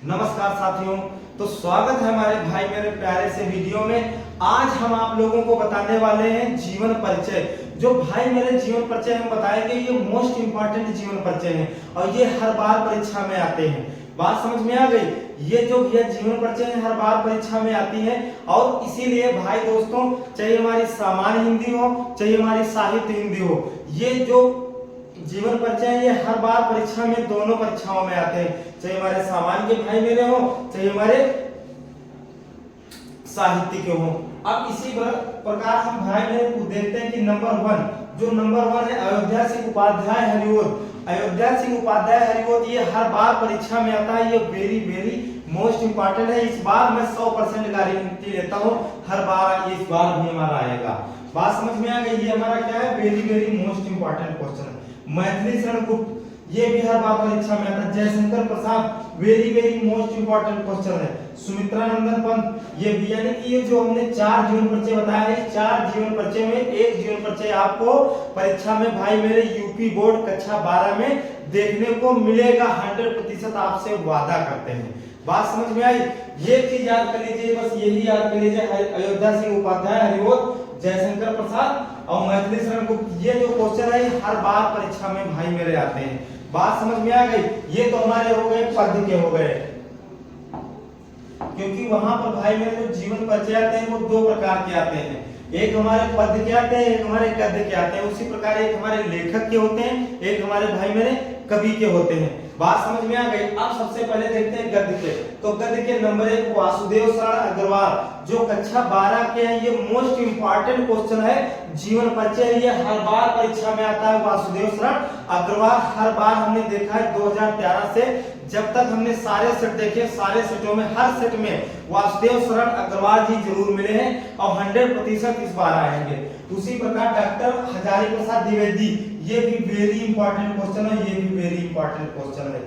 नमस्कार साथियों, तो स्वागत है हमारे भाई मेरे प्यारे से वीडियो में। आज हम आप लोगों को बताने वाले हैं जीवन परिचय। जो भाई मेरे जीवन परिचय हम बताएंगे ये मोस्ट इंपॉर्टेंट जीवन परिचय है और ये हर बार परीक्षा में आते हैं। बात समझ में आ गई? ये जो जीवन परिचय है हर बार परीक्षा में आती है और इसीलिए भाई दोस्तों, चाहे हमारी सामान्य हिंदी हो चाहे हमारी साहित्य हिंदी हो, ये जो जीवन परिचय ये हर बार परीक्षा में दोनों परीक्षाओं में आते हैं, चाहे हमारे सामान्य के भाई मेरे हो चाहे हमारे साहित्य के हो। अब इसी प्रकार हम भाई मेरे को देखते हैं कि नंबर 1 है अयोध्या सिंह उपाध्याय हरिओद। अयोध्या सिंह उपाध्याय हरिओद ये हर बार परीक्षा में आता है। ये वेरी मोस्ट इंपॉर्टेंट है। इस बार मैं 100% गारंटी लेता हूँ, हर बार इस बार भी हमारा आएगा। बात समझ में आ गई? ये हमारा क्या है? वेरी मोस्ट इंपॉर्टेंट क्वेश्चन है। मैथिली शरण गुप्त ये भी हर बार परीक्षा में आता है। Jaishankar Prasad very most important question है। सुमित्रा नंदन पंत ये भी, यानी कि ये जो हमने 4 जीवन परिचय बताया है, 4 जीवन परिचय में एक जीवन परिचय आपको परीक्षा में भाई मेरे यूपी बोर्ड कक्षा 12 में देखने को मिलेगा। 100% आपसे वादा करते हैं। बात समझ में आई? ये चीज याद कर लीजिए, बस यही याद कर लीजिए। अयोध्या सिंह उपाध्याय हरिओद, जयशंकर प्रसाद और मैथिली शरण गुप्त ये जो क्वेश्चन है हर बार परीक्षा में भाई मेरे आते हैं। बात समझ में आ गई? ये तो हमारे हो गए पद्य के हो गए, क्योंकि वहां पर भाई मेरे जो जीवन परिचय आते हैं वो 2 प्रकार के आते हैं। एक हमारे पद्य के आते हैं, एक हमारे गद्य के आते हैं। उसी प्रकार एक हमारे लेखक के होते हैं, एक हमारे भाई मेरे कवि के होते हैं। बात समझ में आ गई? अब सबसे पहले देखते हैं गद्य के। तो गद्य के नंबर 1 वासुदेव शरण अग्रवाल जो कक्षा 12 के हैं। ये मोस्ट इंपॉर्टेंट क्वेश्चन है, जीवन परिचय ये हर बार परीक्षा में आता है। वासुदेव शरण अग्रवाल हर बार हमने देखा है 2013 से जब तक हमने सारे सेट देखे, सारे सेटों में हर सेट में वासुदेव शरण अग्रवाल जी जरूर मिले हैं और 100% इस बार आएंगे। उसी प्रकार डॉक्टर हजारी प्रसाद द्विवेदी ये भी वेरी इंपॉर्टेंट क्वेश्चन है, ये भी वेरी इंपॉर्टेंट क्वेश्चन है।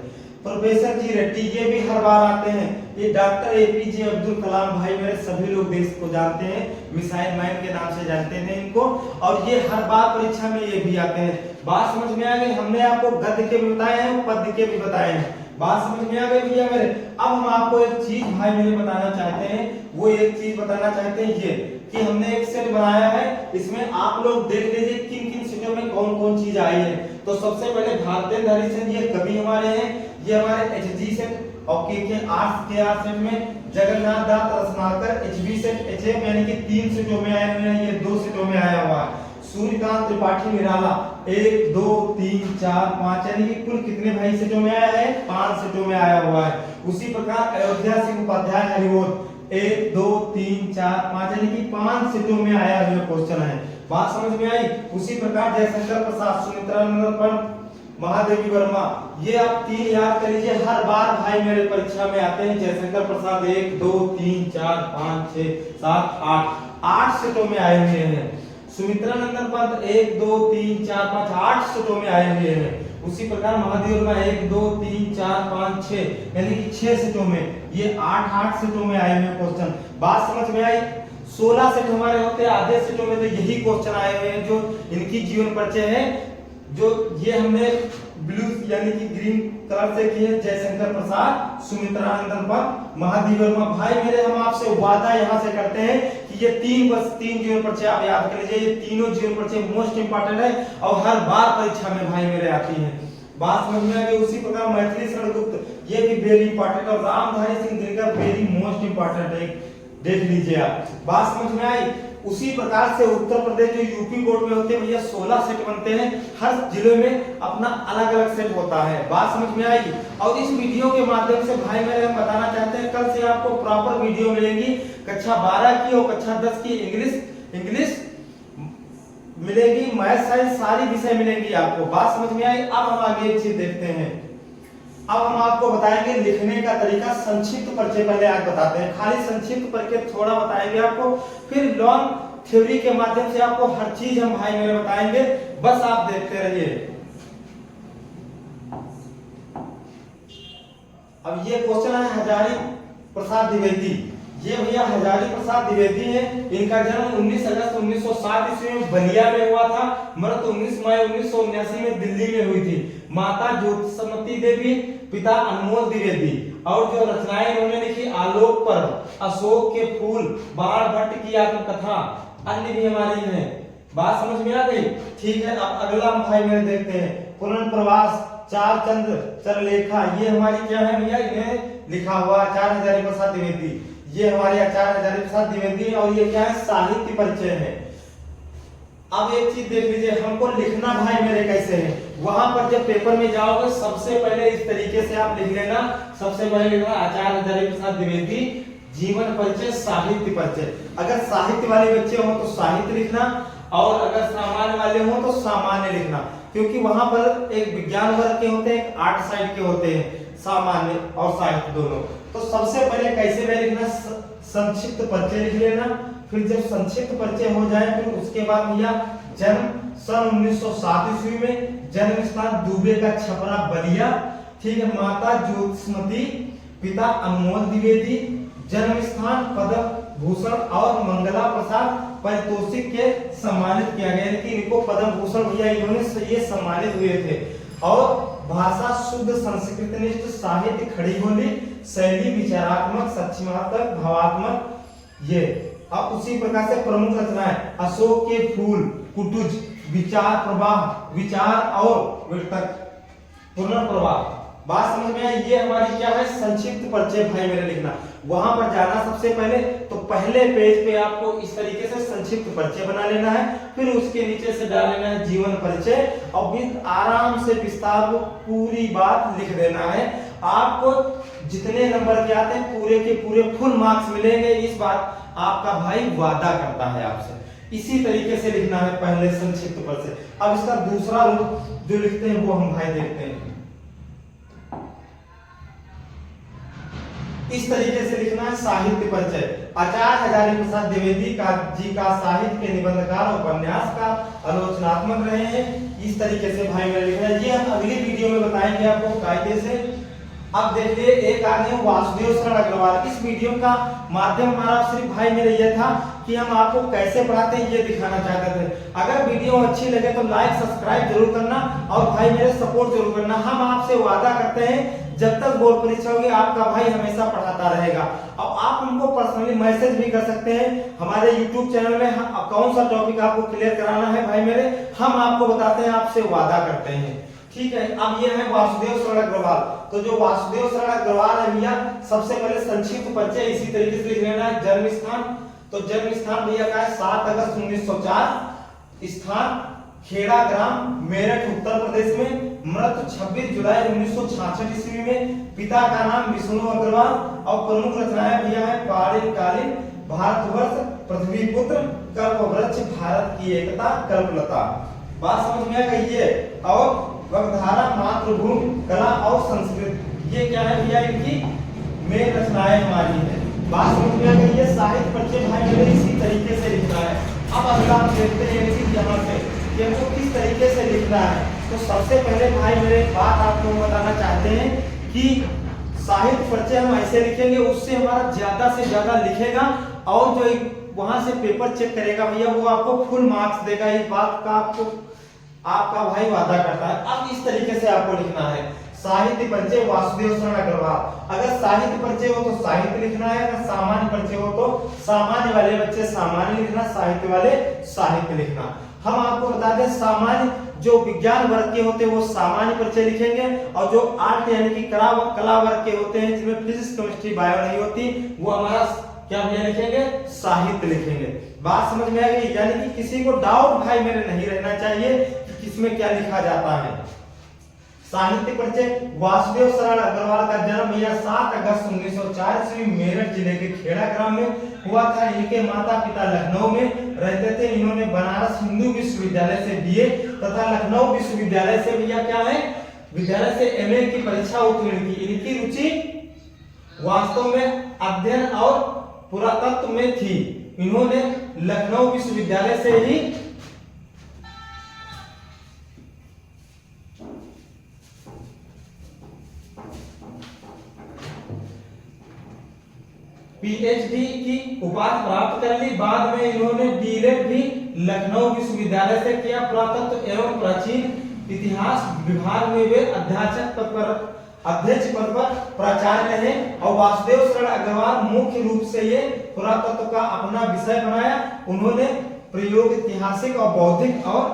प्रोफेसर जी रेड्डी ये भी हर बार आते हैं। ये डॉक्टर एपीजे अब्दुल कलाम भाई मेरे सभी लोग देश को जानते हैं, मिसाइल मैन के नाम से जानते हैं इनको, और ये हर बार परीक्षा में ये भी आते हैं। बात समझ में आ गई? हमने आपको गद्य के भी बताए हैं, पद्य के भी बताए हैं। बात समझ में आ गई भैया मेरे? अब हम आपको एक चीज भाई मेरे बताना चाहते हैं, वो एक चीज बताना चाहते हैं ये कि हमने एक सेट बनाया है, इसमें आप लोग देख लीजिए किन किन सेटों में कौन कौन चीज आई है। तो सबसे पहले भारतेंद्र हरिश्चंद्र ये कवि हमारे हैं, ये हमारे एचजी सेट और के आर्ट्स के आर्ट सेट में, जगन्नाथ दास रत्नाकर एचबी सेट एचएम यानी कि 3 सेटों में आए हुए हैं, ये 2 सेटों में आया हुआ है। सूर्यकांत त्रिपाठी निराला 1 2 3 4 5 यानी कि कुल कितने भाई सेटों में आया है? 5 सेटों में आया हुआ है। उसी प्रकार अयोध्या सिंह उपाध्याय हरिओद 1 2 3 4 5 यानी कि 5 सेटों में आया हुआ क्वेश्चन है। बात समझ में आई? उसी प्रकार जयशंकर प्रसाद, सुमित्रा नंदन पंत, महादेवी वर्मा ये आप 3 याद कर लीजिए, हर बार भाई मेरे परीक्षा में आते हैं। जयशंकर प्रसाद 1 2 3 4 5 6 7 8 सेटों में आए हुए हैं। सुमित्रा नंदन पंत 1 2 3 4 5 8 सेटों में आए हुए हैं। उसी प्रकार महादेवी वर्मा 1 2 3 4 5 6 यानी कि 6 सेटों में, ये 8 सेटों में आए हुए क्वेश्चन। बात समझ में आई? 16 सेट हमारे होते हैं, आधे सेटों में तो यही क्वेश्चन आए हुए हैं जो इनकी जीवन परिचय है, जो ये हमने ब्लू यानी कि ग्रीन कलर से किए। जयशंकर प्रसाद, सुमित्रा नंदन पंत, महादेवी वर्मा। भाई मेरे हम आपसे वादा यहाँ से करते हैं कि ये 3 जीवन परिचय आप याद कर लीजिए। ये तीनों जीवन परिचय मोस्ट इंपॉर्टेंट है और हर बार परीक्षा में भाई मेरे आती है। बात समझ में आ गई? उसी प्रकार मैथिली शरण गुप्त ये भी वेरी इंपॉर्टेंट और Ramdhari Singh Dinkar very most important है, देख लीजिए आप। बात समझ में आई? उसी प्रकार से उत्तर प्रदेश जो यूपी बोर्ड में होते हैं भैया 16 सेट बनते हैं, हर जिले में अपना अलग अलग सेट होता है। बात समझ में आएगी? और इस वीडियो के माध्यम से भाई मेरे हम बताना चाहते हैं, कल से आपको प्रॉपर वीडियो मिलेगी कक्षा 12 की और कक्षा 10 की इंग्लिश मिलेगी, मैथ साइंस सारी विषय मिलेंगी आपको। बात समझ में आई? अब हम आगे एक चीज देखते हैं। अब हम आपको बताएंगे लिखने का तरीका। संक्षिप्त परिचय पहले आज बताते हैं, खाली संक्षिप्त परिचय थोड़ा बताएंगे आपको, फिर लॉन्ग थ्योरी के माध्यम से आपको हर चीज हम भाई मेरे बताएंगे, बस आप देखते रहिए। अब ये क्वेश्चन है हजारी प्रसाद द्विवेदी। ये भैया हजारी प्रसाद द्विवेदी हैं। इनका जन्म 19 अगस्त 1907 ईस्वी में बलिया में हुआ था। मृत्यु 19 मई 1979 में दिल्ली में हुई थी। माता ज्योतिषमती देवी, पिता अनमोल द्विवेदी और जो रचनाएं इन्होंने लिखी, आलोक पर्व, अशोक के फूल, बाण भट्ट की आत्मकथा, अन्य भी हमारी हैं। बात समझ में आ गई? ठीक है। अब अगला भाई मेरे देखते हैं, पुनर् प्रवास, चार चंद्र चरलेखा, ये हमारी क्या है भैया, इन्हें लिखा हुआ आचार्य हजारी प्रसाद द्विवेदी, ये हमारे आचार्य हजारी प्रसाद द्विवेदी, और ये क्या है, साहित्य परिचय है। अब एक चीज देख लीजिए, हमको लिखना भाई मेरे कैसे है, वहां पर जब पेपर में जाओगे सबसे पहले इस तरीके से आप लिख लेना। सबसे पहले लिखना आचार्य हजारी प्रसाद द्विवेदी जीवन परिचय साहित्य परिचय। अगर साहित्य वाले बच्चे हो तो साहित्य लिखना, और अगर सामान्य वाले हो तो सामान्य लिखना, क्योंकि वहां पर एक विज्ञान वर्ग के होते हैं, एक आर्ट साइड के होते हैं, सामान्य और साहित्य दोनों। तो सबसे पहले कैसे में लिखना, संक्षिप्त परिचय लिख लेना। फिर जब संक्षिप्त परिचय हो जाए, फिर उसके बाद भैया जन्म सन 1907 ईस्वी में, जन्म स्थान दुबे का छपरा बलिया, ठीक है, माता ज्योतिषमती, पिता अनमोल द्विवेदी, जन्म स्थान पद्म भूषण और मंगला प्रसाद पारितोषिक के सम्मानित किया गया, कि इनको पद्म भूषण भैया इन्होंने ये सम्मानित हुए थे। और भाषा शुद्ध संस्कृतनिष्ठ, साहित्य खड़ी बोली, शैली विचारात्मक, सक्षमात्मक, भावात्मक, ये। अब उसी प्रकार से प्रमुख रचनाएं, अशोक के फूल, कुटुज, विचार प्रवाह, विचार और वितर्क, पुनर्प्रवाह। बात समझ में आई? ये हमारी क्या है, संक्षिप्त परिचय भाई मेरे लिखना। वहां पर जाना सबसे पहले तो पहले पेज पे आपको इस तरीके से संक्षिप्त परिचय बना लेना है, फिर उसके नीचे से डाल लेना है जीवन परिचय, और फिर आराम से विस्तार को पूरी बात लिख देना है। आपको जितने नंबर के आते हैं पूरे के पूरे फुल मार्क्स मिलेंगे, इस बात आपका भाई वादा करता है आपसे। इसी तरीके से लिखना है पहले संक्षिप्त परिचय। अब इसका दूसरा रूप जो लिखते हैं वो हम भाई देखते हैं। इस तरीके से लिखना है साहित्य परिचय। आचार्य हजारी प्रसाद द्विवेदी का जी का साहित्य के निबंधकार, उपन्यास का आलोचनात्मक रहे हैं। इस तरीके से भाई मेरे लिखना है। ये हम अगली वीडियो में बताएंगे आपको कायदे से। अब देखिए एक आ गए वासुदेव शरण अग्रवाल। इस वीडियो का माध्यम हमारा सिर्फ भाई मेरे ये था कि हम आपको कैसे पढ़ाते हैं ये दिखाना चाहते थे। अगर वीडियो अच्छी लगे तो लाइक सब्सक्राइब जरूर करना, और भाई मेरे सपोर्ट जरूर करना। हम आपसे वादा करते हैं जब तक बोर्ड परीक्षा होगी आपका भाई हमेशा पढ़ाता रहेगा। और आप हमको पर्सनली मैसेज भी कर सकते हैं हमारे YouTube चैनल में, कौन सा टॉपिक आपको क्लियर कराना है भाई मेरे, हम आपको बताते हैं, आपसे वादा करते हैं। ठीक है। अब ये है वासुदेव शरण अग्रवाल। तो जो वासुदेव शरण अग्रवाल है भैया, सबसे पहले संक्षिप्त परिचय इसी तरीके से लिख लेना है। जन्म स्थान, तो जन्म स्थान भैया का है 7 अगस्त 1904, स्थान खेड़ा ग्राम मेरठ उत्तर प्रदेश में, मृत्यु 26 जुलाई 1966 ईस्वी में, पिता का नाम विष्णु अग्रवाल, और प्रमुख रचनाएं भैया है कालीन, भारतवर्ष, पृथ्वी पुत्र, कल्पवृक्ष, भारत की एकता, कल्पलता। बात समझ में आ गई है। और वक्धारा, मातृभूमि, कला और संस्कृत, ये क्या है भैया इनकी मेन रचनाएं हमारी है। बात समझ में आ गई है। साहित्य परिचय भाई मेरे इसी तरीके से लिखना है। अब अगला हम देखते हैं यहाँ पे कि हमको किस तरीके से लिखना है। तो सबसे पहले भाई मेरे बात आपको बताना चाहते हैं कि साहित्य परिचय हम ऐसे लिखेंगे, उससे हमारा ज्यादा से ज्यादा लिखेगा, और जो वहां से पेपर चेक करेगा भैया वो आपको फुल मार्क्स देगा। इस बात का आपका भाई वादा करता है। अब इस तरीके से आपको लिखना है साहित्य परिचय वासुदेव शरण अग्रवाल। अगर साहित्य परिचय हो तो साहित्य लिखना है, अगर सामान्य परिचय हो तो सामान्य वाले बच्चे सामान्य लिखना, साहित्य वाले साहित्य लिखना। हम आपको बता दें सामान्य जो विज्ञान वर्ग के होते हैं वो सामान्य परिचय लिखेंगे, और जो आर्ट यानी कि कला वर्ग के होते हैं जिसमें फिजिक्स केमिस्ट्री बायो नहीं होती, वो हमारा क्या भैया लिखेंगे, साहित्य लिखेंगे। बात समझ में आ गई? यानी कि किसी को डाउट भाई मेरे नहीं रहना चाहिए कि किसमें क्या लिखा जाता है। साहित्य परिचय वासुदेव शरण अग्रवाल का जन्म भैया 7 अगस्त 1904 ईस्वी मेरठ जिले के खेड़ा ग्राम में हुआ था। इनके माता पिता लखनऊ में रहते थे। इन्होंने बनारस हिंदू विश्वविद्यालय से बीए तथा लखनऊ विश्वविद्यालय से भैया क्या है, विद्यालय से एमए की परीक्षा उत्तीर्ण की। इनकी रुचि वास्तव में अध्ययन और पुरातत्व में थी। इन्होंने लखनऊ विश्वविद्यालय से ही पीएचडी की उपाधि प्राप्त कर ली। बाद में इन्होंने डीएलएड भी लखनऊ विश्वविद्यालय से किया। पुरातत्व एवं प्राचीन इतिहास विभाग में वे अध्यापक पद पर अध्यक्ष पद पर प्राचार्य रहे और वासुदेव शरण अग्रवाल मुख्य रूप से ये पुरातत्व का अपना विषय बनाया। उन्होंने प्रयोग ऐतिहासिक और बौद्धिक और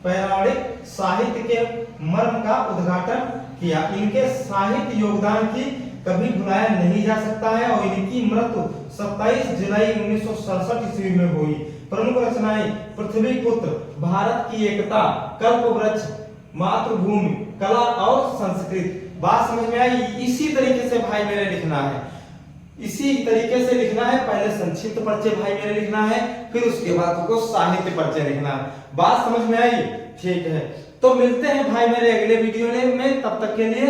पौराणिक साहित्य के मर्म का उद्घाटन किया। इनके साहित्य योगदान की कभी भुलाया नहीं जा सकता है और इनकी मृत्यु 27 जुलाई 1967 ईस्वी में हुई। प्रमुख रचनाएं पृथ्वी पुत्र, भारत की एकता, कल्पवृक्ष, मातृभूमि, कला और संस्कृत। बात समझ में आई? इसी तरीके से भाई मेरे लिखना है, इसी तरीके से लिखना है। पहले संक्षिप्त परिचय भाई मेरे लिखना है, फिर उसके बाद आपको साहित्य परिचय लिखना है। बात समझ में आई? ठीक है, तो मिलते हैं भाई मेरे अगले वीडियो में। तब तक के लिए